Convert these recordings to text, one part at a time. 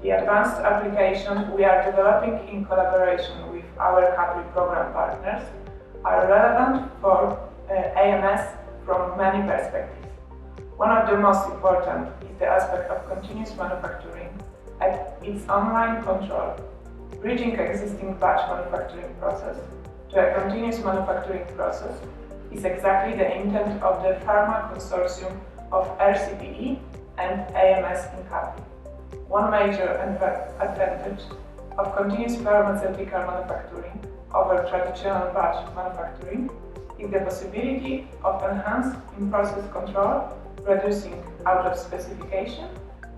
The advanced applications we are developing in collaboration with our CAPRI program partners are relevant for AMS from many perspectives. One of the most important is the aspect of continuous manufacturing and its online control. Bridging existing batch manufacturing process to a continuous manufacturing process is exactly the intent of the Pharma consortium of RCPE and AMS in CAPRI. One major advantage of continuous pharmaceutical manufacturing over traditional batch manufacturing is the possibility of enhanced in-process control, reducing out of specification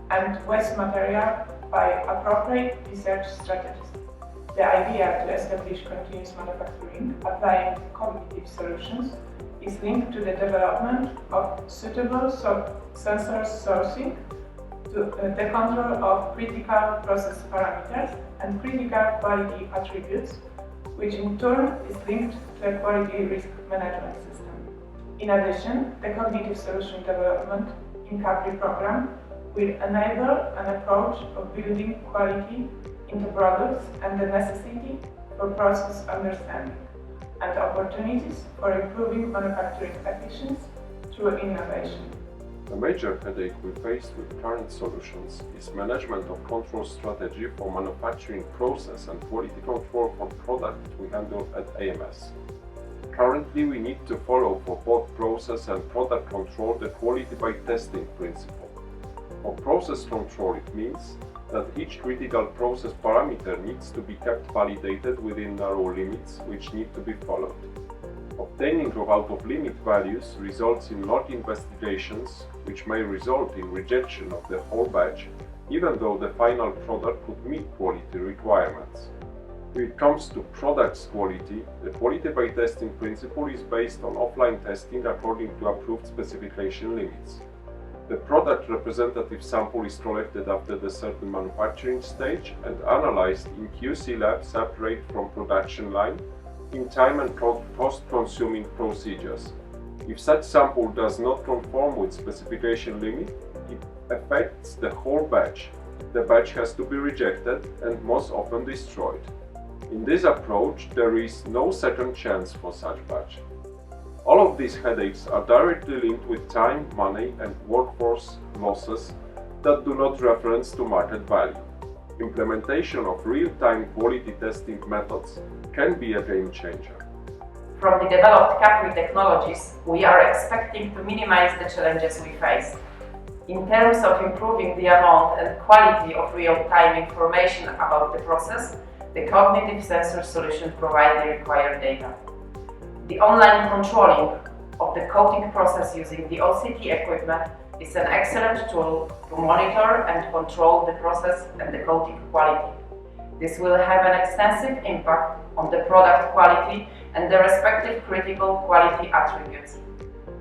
and waste material by appropriate research strategies. The idea to establish continuous manufacturing applying cognitive solutions is linked to the development of suitable sensor sourcing to the control of critical process parameters and critical quality attributes, which in turn is linked to a quality risk management system. In addition, the cognitive solution development in CAPRI program will enable an approach of building quality into products and the necessity for process understanding and opportunities for improving manufacturing efficiency through innovation. A major headache we face with current solutions is management of control strategy for manufacturing process and quality control for product we handle at AMS. Currently, we need to follow for both process and product control the quality by testing principle. For process control, it means that each critical process parameter needs to be kept validated within narrow limits which need to be followed. Obtaining of out-of-limit values results in lot investigations, which may result in rejection of the whole batch, even though the final product could meet quality requirements. When it comes to products quality, the quality by testing principle is based on offline testing according to approved specification limits. The product representative sample is collected after the certain manufacturing stage and analyzed in QC lab separate from production line in time and cost-consuming procedures. If such sample does not conform with specification limit, it affects the whole batch. The batch has to be rejected and most often destroyed. In this approach, there is no second chance for such batch. All of these headaches are directly linked with time, money and workforce losses that do not reference to market value. Implementation of real-time quality testing methods can be a game changer. From the developed CAPRI technologies, we are expecting to minimize the challenges we face. In terms of improving the amount and quality of real-time information about the process, the cognitive sensor solution provides the required data. The online controlling of the coating process using the OCT equipment is an excellent tool to monitor and control the process and the coating quality. This will have an extensive impact on the product quality and the respective critical quality attributes.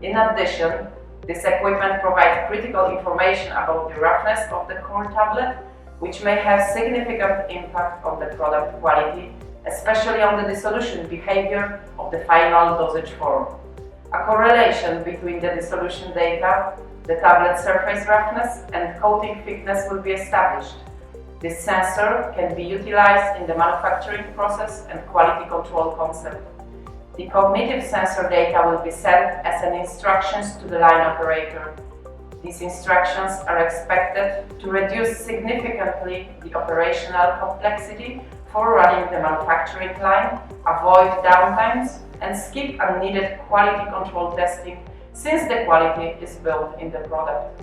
In addition, this equipment provides critical information about the roughness of the core tablet, which may have significant impact on the product quality, especially on the dissolution behavior of the final dosage form. A correlation between the dissolution data, the tablet surface roughness and coating thickness will be established. This sensor can be utilized in the manufacturing process and quality control concept. The cognitive sensor data will be sent as an instructions to the line operator. These instructions are expected to reduce significantly the operational complexity for running the manufacturing line, avoid downtimes, and skip unneeded quality control testing since the quality is built in the product.